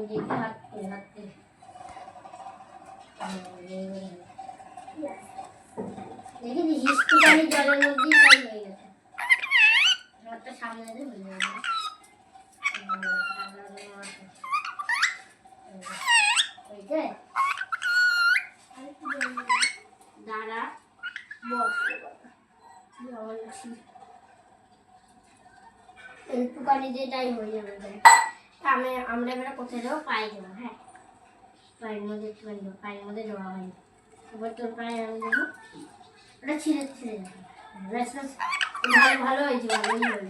দেখি হাঁটতে দেখি একটুখানি জলের মধ্যেই তাই হয়ে গেছে। হাতটা সামনে দিয়ে হয়ে যাবে। দাঁড়া একটুখানি যেটাই হয়ে যাবে। আমরা এবার কোথায় যাবো? পায়ে যাবো। হ্যাঁ, পায়ের মধ্যে একটুখানি দেবো, পায়ের মধ্যে দেওয়া হয়নি। এবার তোর পায়ে আমি দেবো, ওটা ছিঁড়ে যাবে। ভালো ভালো হয়েছে, ভালোই হয়েছে।